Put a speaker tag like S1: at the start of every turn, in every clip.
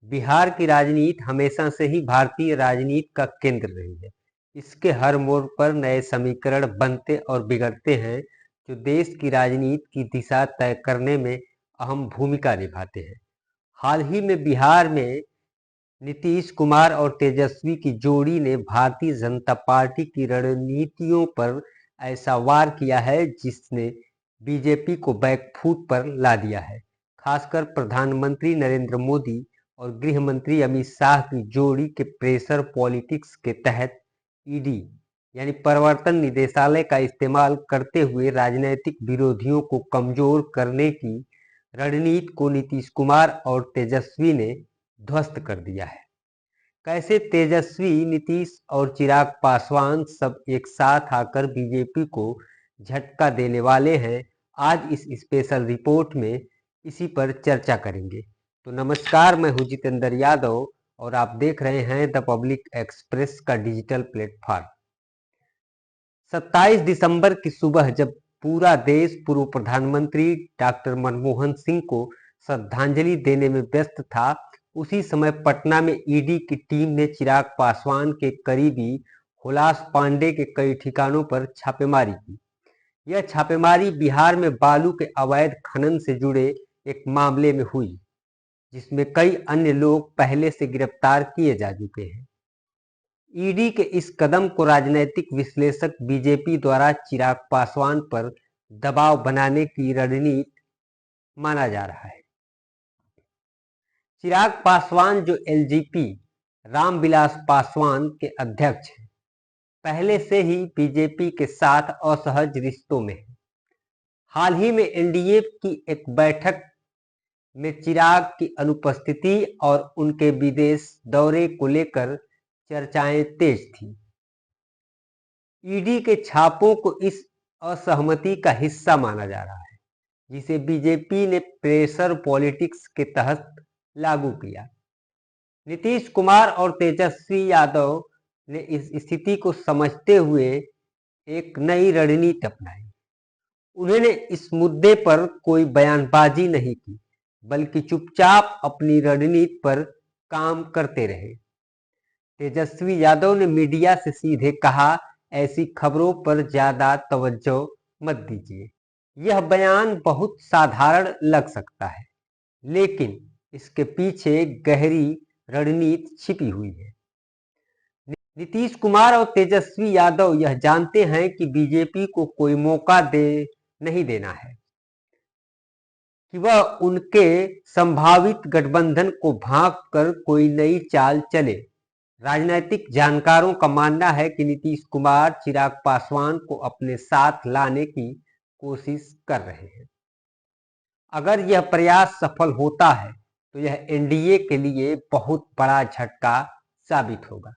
S1: बिहार की राजनीति हमेशा से ही भारतीय राजनीति का केंद्र रही है। इसके हर मोड़ पर नए समीकरण बनते और बिगड़ते हैं, जो देश की राजनीति की दिशा तय करने में अहम भूमिका निभाते हैं। हाल ही में बिहार में नीतीश कुमार और तेजस्वी की जोड़ी ने भारतीय जनता पार्टी की रणनीतियों पर ऐसा वार किया है जिसने बीजेपी को बैकफुट पर ला दिया है। खासकर प्रधानमंत्री नरेंद्र मोदी और गृह मंत्री अमित शाह की जोड़ी के प्रेशर पॉलिटिक्स के तहत ईडी यानी प्रवर्तन निदेशालय का इस्तेमाल करते हुए राजनीतिक विरोधियों को कमजोर करने की रणनीति को नीतीश कुमार और तेजस्वी ने ध्वस्त कर दिया है। कैसे तेजस्वी, नीतीश और चिराग पासवान सब एक साथ आकर बीजेपी को झटका देने वाले हैं, आज इस स्पेशल रिपोर्ट में इसी पर चर्चा करेंगे। तो नमस्कार, मैं हूं जितेंद्र यादव और आप देख रहे हैं द पब्लिक एक्सप्रेस का डिजिटल प्लेटफॉर्म। 27 दिसंबर की सुबह जब पूरा देश पूर्व प्रधानमंत्री डॉक्टर मनमोहन सिंह को श्रद्धांजलि देने में व्यस्त था, उसी समय पटना में ईडी की टीम ने चिराग पासवान के करीबी हुलास पांडे के कई ठिकानों पर छापेमारी की। यह छापेमारी बिहार में बालू के अवैध खनन से जुड़े एक मामले में हुई, जिसमें कई अन्य लोग पहले से गिरफ्तार किए जा चुके हैं। ईडी के इस कदम को राजनीतिक विश्लेषक बीजेपी द्वारा चिराग पासवान पर दबाव बनाने की रणनीति माना जा रहा है। चिराग पासवान, जो एलजेपी रामविलास पासवान के अध्यक्ष हैं, पहले से ही बीजेपी के साथ असहज रिश्तों में हैं। हाल ही में एनडीए की एक बैठक में चिराग की अनुपस्थिति और उनके विदेश दौरे को लेकर चर्चाएं तेज थी। ईडी के छापों को इस असहमति का हिस्सा माना जा रहा है, जिसे बीजेपी ने प्रेशर पॉलिटिक्स के तहत लागू किया। नीतीश कुमार और तेजस्वी यादव ने इस स्थिति को समझते हुए एक नई रणनीति अपनाई। उन्होंने इस मुद्दे पर कोई बयानबाजी नहीं की, बल्कि चुपचाप अपनी रणनीति पर काम करते रहे। तेजस्वी यादव ने मीडिया से सीधे कहा, ऐसी खबरों पर ज्यादा तवज्जो मत दीजिए। यह बयान बहुत साधारण लग सकता है, लेकिन इसके पीछे गहरी रणनीति छिपी हुई है। नीतीश कुमार और तेजस्वी यादव यह जानते हैं कि बीजेपी को कोई मौका नहीं देना है कि वह उनके संभावित गठबंधन को भांप कर कोई नई चाल चले। राजनीतिक जानकारों का मानना है कि नीतीश कुमार चिराग पासवान को अपने साथ लाने की कोशिश कर रहे हैं। अगर यह प्रयास सफल होता है तो यह एनडीए के लिए बहुत बड़ा झटका साबित होगा।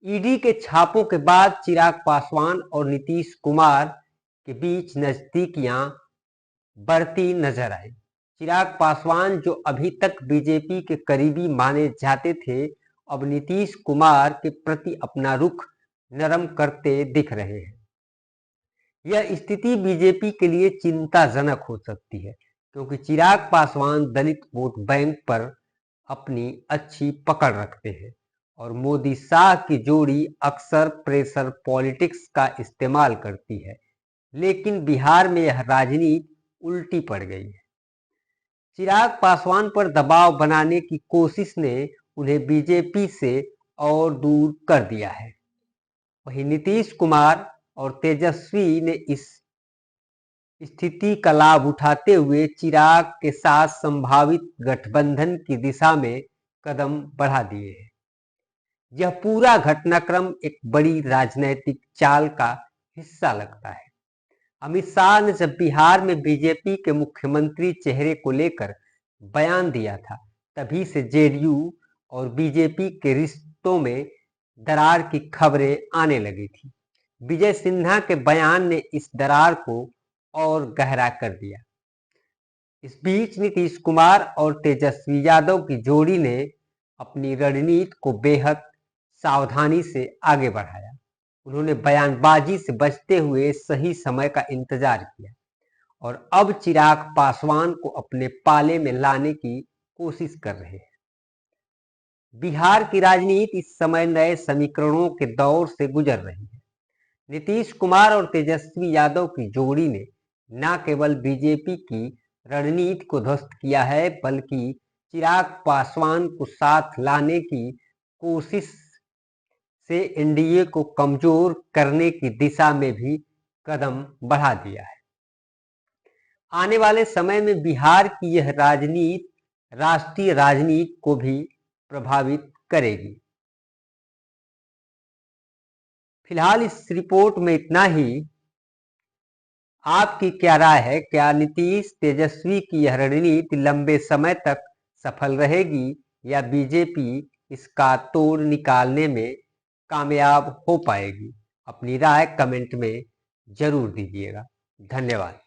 S1: ईडी के छापों के बाद चिराग पासवान और नीतीश कुमार के बीच नजदीकियां बढ़ती नजर आई। चिराग पासवान, जो अभी तक बीजेपी के करीबी माने जाते थे, अब नीतीश कुमार के प्रति अपना रुख नरम करते दिख रहे हैं। यह स्थिति बीजेपी के लिए चिंताजनक हो सकती है, क्योंकि चिराग पासवान दलित वोट बैंक पर अपनी अच्छी पकड़ रखते हैं और मोदी शाह की जोड़ी अक्सर प्रेशर पॉलिटिक्स का इस्तेमाल करती है। लेकिन बिहार में यह राजनीति उल्टी पड़ गई है। चिराग पासवान पर दबाव बनाने की कोशिश ने उन्हें बीजेपी से और दूर कर दिया है। वहीं नीतीश कुमार और तेजस्वी ने इस स्थिति का लाभ उठाते हुए चिराग के साथ संभावित गठबंधन की दिशा में कदम बढ़ा दिए हैं। यह पूरा घटनाक्रम एक बड़ी राजनीतिक चाल का हिस्सा लगता है। अमित शाह ने जब बिहार में बीजेपी के मुख्यमंत्री चेहरे को लेकर बयान दिया था, तभी से जेडीयू और बीजेपी के रिश्तों में दरार की खबरें आने लगी थी। विजय सिन्हा के बयान ने इस दरार को और गहरा कर दिया। इस बीच नीतीश कुमार और तेजस्वी यादव की जोड़ी ने अपनी रणनीति को बेहद सावधानी से आगे बढ़ाया। उन्होंने बयानबाजी से बचते हुए सही समय का इंतजार किया और अब चिराग पासवान को अपने पाले में लाने की कोशिश कर रहे हैं। बिहार की राजनीति इस समय नए समीकरणों के दौर से गुजर रही है। नीतीश कुमार और तेजस्वी यादव की जोड़ी ने न केवल बीजेपी की रणनीति को ध्वस्त किया है, बल्कि चिराग पासवान को साथ लाने की कोशिश से एनडीए को कमजोर करने की दिशा में भी कदम बढ़ा दिया है। आने वाले समय में बिहार की यह राजनीति राष्ट्रीय राजनीति को भी प्रभावित करेगी। फिलहाल इस रिपोर्ट में इतना ही। आपकी क्या राय है? क्या नीतीश तेजस्वी की यह रणनीति लंबे समय तक सफल रहेगी या बीजेपी इसका तोड़ निकालने में कामयाब हो पाएगी? अपनी राय कमेंट में जरूर दीजिएगा। धन्यवाद।